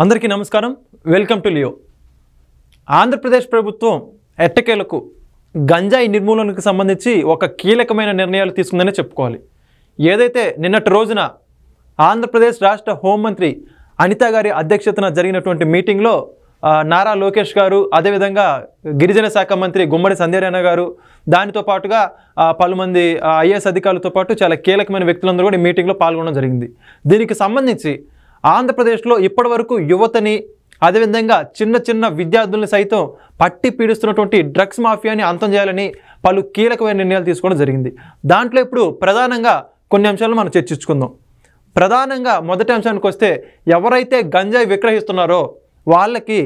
అందరికీ నమస్కారం. Welcome to Leo. Andhra Pradesh ప్రభుత్వం ఎట్టకేలకు గంజాయి నిర్మూలనకు సంబంధించి ఒక కీలకమైన నిర్ణయాలు తీసుకుందనే చెప్పుకోవాలి. ఏదైతే నిన్నటి రోజున ఆంధ్రప్రదేశ్ రాష్ట్ర హోంమంత్రి అనిత గారి అధ్యక్షతన జరిగినటువంటి మీటింగ్లో నారా లోకేష్ గారు, అదేవిధంగా గిరిజన శాఖ మంత్రి గుమ్మడి సంధ్యారాయణ గారు, దానితో పాటుగా పలుమంది ఐఏఎస్ అధికారులతో పాటు చాలా కీలకమైన వ్యక్తులందరూ కూడా ఈ మీటింగ్లో పాల్గొనడం జరిగింది. దీనికి సంబంధించి ఆంధ్రప్రదేశ్లో ఇప్పటివరకు యువతని, అదేవిధంగా చిన్న చిన్న విద్యార్థుల్ని సైతం పట్టి పీడిస్తున్నటువంటి డ్రగ్స్ మాఫియాని అంతం చేయాలని పలు కీలకమైన నిర్ణయాలు తీసుకోవడం జరిగింది. దాంట్లో ఇప్పుడు ప్రధానంగా కొన్ని అంశాలు మనం చర్చించుకుందాం. ప్రధానంగా మొదటి అంశానికి వస్తే, ఎవరైతే గంజాయి విక్రయిస్తున్నారో వాళ్ళకి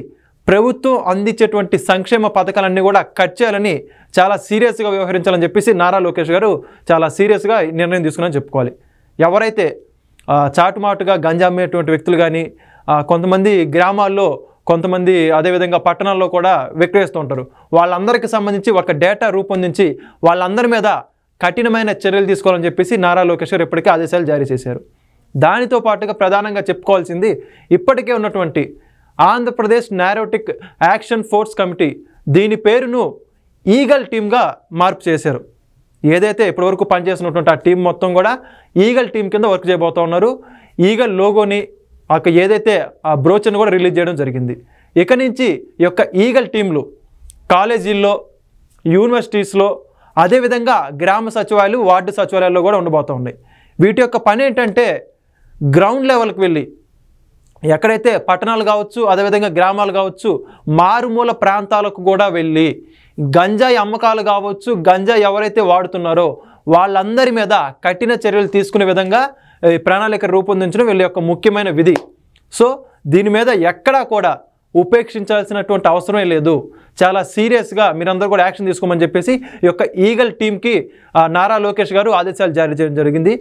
ప్రభుత్వం అందించేటువంటి సంక్షేమ పథకాలన్నీ కూడా కట్ చేయాలని చాలా సీరియస్గా వ్యవహరించాలని చెప్పేసి నారా లోకేష్ గారు చాలా సీరియస్గా నిర్ణయం తీసుకున్నారని చెప్పుకోవాలి. ఎవరైతే చాటుమాటుగా గంజా అమ్మేటువంటి వ్యక్తులు కానీ, కొంతమంది గ్రామాల్లో, కొంతమంది అదేవిధంగా పట్టణాల్లో కూడా విక్రయిస్తూ ఉంటారు, వాళ్ళందరికీ సంబంధించి ఒక డేటా రూపొందించి వాళ్ళందరి మీద కఠినమైన చర్యలు తీసుకోవాలని చెప్పేసి నారా లోకేష్ గారు ఇప్పటికే ఆదేశాలు జారీ చేశారు. దానితో పాటుగా ప్రధానంగా చెప్పుకోవాల్సింది, ఇప్పటికే ఉన్నటువంటి ఆంధ్రప్రదేశ్ నారోటిక్ యాక్షన్ ఫోర్స్ కమిటీ, దీని పేరును ఈగల్ టీమ్గా మార్పు చేశారు. ఏదైతే ఇప్పటివరకు పనిచేస్తున్నటువంటి ఆ టీం మొత్తం కూడా ఈగల్ టీం కింద వర్క్ చేయబోతూ ఉన్నారు. ఈగల్ లోగోని, ఏదైతే ఆ బ్రోచర్ని కూడా రిలీజ్ చేయడం జరిగింది. ఇక నుంచి ఈ యొక్క ఈగల్ టీంలు కాలేజీల్లో, యూనివర్సిటీస్లో, అదేవిధంగా గ్రామ సచివాలయాలు, వార్డు సచివాలయాల్లో కూడా ఉండబోతూ ఉన్నాయి. వీటి యొక్క పని ఏంటంటే, గ్రౌండ్ లెవెల్కి వెళ్ళి ఎక్కడైతే పట్టణాలు కావచ్చు, అదేవిధంగా గ్రామాలు కావచ్చు, మారుమూల ప్రాంతాలకు కూడా వెళ్ళి గంజాయి అమ్మకాలు కావచ్చు, గంజాయి ఎవరైతే వాడుతున్నారో వాళ్ళందరి మీద కఠిన చర్యలు తీసుకునే విధంగా ప్రణాళిక రూపొందించడం వీళ్ళ యొక్క ముఖ్యమైన విధి. సో దీని మీద ఎక్కడా కూడా ఉపేక్షించాల్సినటువంటి అవసరమే లేదు. చాలా సీరియస్గా మీరందరూ కూడా యాక్షన్ తీసుకోమని చెప్పేసి ఈ యొక్క ఈగల్ టీంకి నారా లోకేష్ గారు ఆదేశాలు జారీ చేయడం జరిగింది.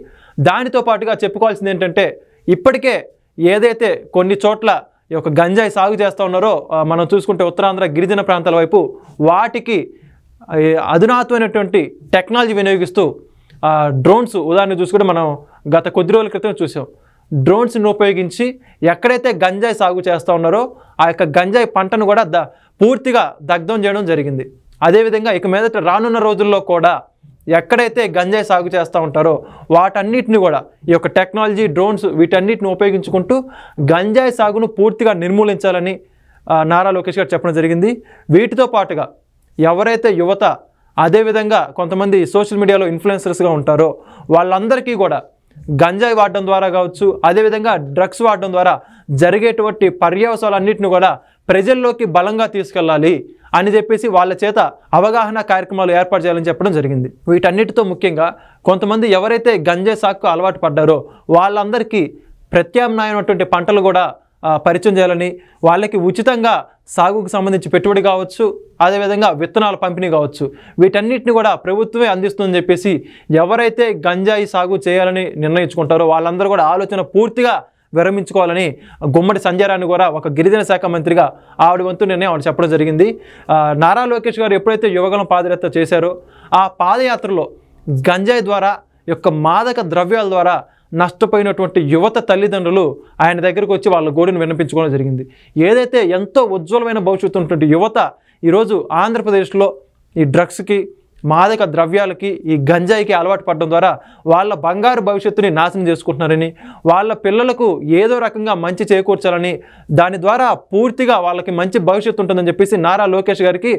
దానితో పాటుగా చెప్పుకోవాల్సింది ఏంటంటే, ఇప్పటికే ఏదైతే కొన్ని చోట్ల ఈ యొక్క గంజాయి సాగు చేస్తూ ఉన్నారో, మనం చూసుకుంటే ఉత్తరాంధ్ర గిరిజన ప్రాంతాల వైపు, వాటికి అధునాతమైనటువంటి టెక్నాలజీ వినియోగిస్తూ డ్రోన్స్, ఉదాహరణ చూసుకుంటే మనం గత కొద్ది రోజుల క్రితం చూసాం, డ్రోన్స్ని ఉపయోగించి ఎక్కడైతే గంజాయి సాగు చేస్తూ ఉన్నారో ఆ యొక్క గంజాయి పంటను కూడా పూర్తిగా దగ్ధం చేయడం జరిగింది. అదేవిధంగా ఇక మీదట రానున్న రోజుల్లో కూడా ఎక్కడైతే గంజాయి సాగు చేస్తూ ఉంటారో వాటన్నిటిని కూడా ఈ యొక్క టెక్నాలజీ, డ్రోన్స్, వీటన్నిటిని ఉపయోగించుకుంటూ గంజాయి సాగును పూర్తిగా నిర్మూలించాలని నారా లోకేష్ గారు చెప్పడం జరిగింది. వీటితో పాటుగా ఎవరైతే యువత, అదేవిధంగా కొంతమంది సోషల్ మీడియాలో ఇన్ఫ్లుయెన్సర్స్గా ఉంటారో వాళ్ళందరికీ కూడా గంజాయి వాడడం ద్వారా కావచ్చు, అదేవిధంగా డ్రగ్స్ వాడడం ద్వారా జరిగేటువంటి పర్యవసాలన్నింటిని కూడా ప్రజల్లోకి బలంగా తీసుకెళ్ళాలి అని చెప్పేసి వాళ్ళ చేత అవగాహన కార్యక్రమాలు ఏర్పాటు చేయాలని చెప్పడం జరిగింది. వీటన్నిటితో ముఖ్యంగా కొంతమంది ఎవరైతే గంజాయి సాగుకు అలవాటు పడ్డారో వాళ్ళందరికీ ప్రత్యామ్నాయమైనటువంటి పంటలు కూడా పరిచయం చేయాలని, వాళ్ళకి ఉచితంగా సాగుకు సంబంధించి పెట్టుబడి కావచ్చు, అదేవిధంగా విత్తనాల పంపిణీ కావచ్చు, వీటన్నిటిని కూడా ప్రభుత్వమే అందిస్తుందని చెప్పేసి ఎవరైతే గంజాయి సాగు చేయాలని నిర్ణయించుకుంటారో వాళ్ళందరూ కూడా ఆలోచన పూర్తిగా విరమించుకోవాలని గుమ్మడి సంధ్యారాయణ కూడా ఒక గిరిజన శాఖ మంత్రిగా ఆవిడ వంతు నిర్ణయం ఆవిడ చెప్పడం జరిగింది. నారా లోకేష్ గారు ఎప్పుడైతే యువగలం పాదయాత్ర చేశారో ఆ పాదయాత్రలో గంజాయి ద్వారా, యొక్క మాదక ద్రవ్యాల ద్వారా నష్టపోయినటువంటి యువత తల్లిదండ్రులు ఆయన దగ్గరకు వచ్చి వాళ్ళ గోడును విన్నపించుకోవడం జరిగింది. ఏదైతే ఎంతో ఉజ్వలమైన భవిష్యత్తు ఉన్నటువంటి యువత ఈరోజు ఆంధ్రప్రదేశ్లో ఈ డ్రగ్స్కి, మాదక ద్రవ్యాలకి, ఈ గంజాయికి అలవాటు పడడం ద్వారా వాళ్ళ బంగారు భవిష్యత్తుని నాశనం చేసుకుంటున్నారని, వాళ్ళ పిల్లలకు ఏదో రకంగా మంచి చేకూర్చాలని, దాని ద్వారా పూర్తిగా వాళ్ళకి మంచి భవిష్యత్తు ఉంటుందని చెప్పేసి నారా లోకేష్ గారికి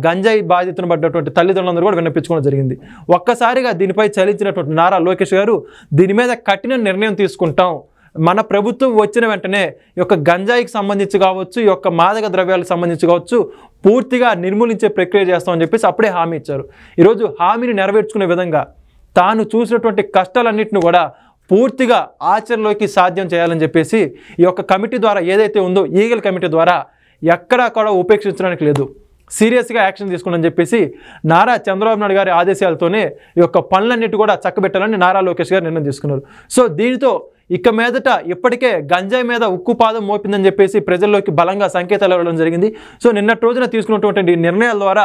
గంజాయి బాధితులను పడినటువంటి తల్లిదండ్రులందరూ కూడా విన్నపించుకోవడం జరిగింది. ఒక్కసారిగా దీనిపై చలించినటువంటి నారా లోకేష్ గారు దీని మీద కఠిన నిర్ణయం తీసుకుంటాం, మన ప్రభుత్వం వచ్చిన వెంటనే ఈ యొక్క గంజాయికి సంబంధించి కావచ్చు, ఈ యొక్క మాదక ద్రవ్యాలకు సంబంధించి కావచ్చు పూర్తిగా నిర్మూలించే ప్రక్రియ చేస్తామని చెప్పేసి అప్పుడే హామీ ఇచ్చారు. ఈరోజు హామీని నెరవేర్చుకునే విధంగా తాను చూసినటువంటి కష్టాలన్నింటిని కూడా పూర్తిగా ఆచరణలోకి సాధ్యం చేయాలని చెప్పేసి ఈ యొక్క కమిటీ ద్వారా ఏదైతే ఉందో, ఈగల్ కమిటీ ద్వారా ఎక్కడా కూడా ఉపేక్షించడానికి లేదు, సీరియస్గా యాక్షన్ తీసుకుని చెప్పేసి నారా చంద్రబాబు నాయుడు గారి ఆదేశాలతోనే ఈ యొక్క పనులన్నిటి కూడా చక్కబెట్టాలని నారా లోకేష్ గారు నిర్ణయం తీసుకున్నారు. సో దీనితో ఇక మీదట ఇప్పటికే గంజాయి మీద ఉక్కుపాదం మోపిందని చెప్పేసి ప్రజల్లోకి బలంగా సంకేతాలు ఇవ్వడం జరిగింది. సో నిన్నటి రోజున తీసుకున్నటువంటి నిర్ణయాల ద్వారా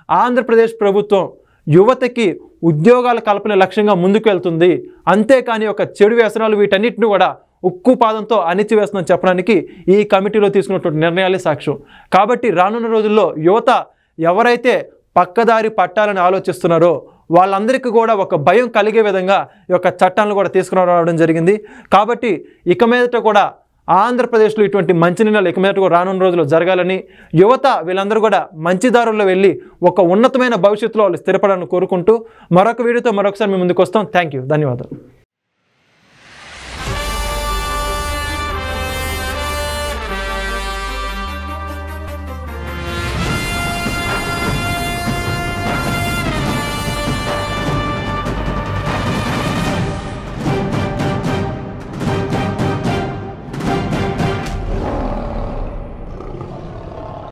ఆంధ్రప్రదేశ్ ప్రభుత్వం యువతకి ఉద్యోగాల కల్పన లక్ష్యంగా ముందుకు వెళ్తుంది. అంతేకాని ఒక చెడు వ్యసనాలు వీటన్నిటిని కూడా ఉక్కు పాదంతో అణిచివేస్తుందని చెప్పడానికి ఈ కమిటీలో తీసుకున్నటువంటి నిర్ణయాలే సాక్ష్యం. కాబట్టి రానున్న రోజుల్లో యువత ఎవరైతే పక్కదారి పట్టాలని ఆలోచిస్తున్నారో వాళ్ళందరికీ కూడా ఒక భయం కలిగే విధంగా ఈ యొక్క చట్టాలను కూడా తీసుకురావడం జరిగింది. కాబట్టి ఇక మీదట కూడా ఆంధ్రప్రదేశ్లో ఇటువంటి మంచి నిర్ణయాలు ఇక మీదట కూడా రానున్న రోజుల్లో జరగాలని, యువత వీళ్ళందరూ కూడా మంచి దారుల్లో వెళ్ళి ఒక ఉన్నతమైన భవిష్యత్తులో వాళ్ళు స్థిరపడాలని కోరుకుంటూ మరొక వీడియోతో మరొకసారి మీ ముందుకు వస్తాం. థ్యాంక్ యూ, ధన్యవాదాలు.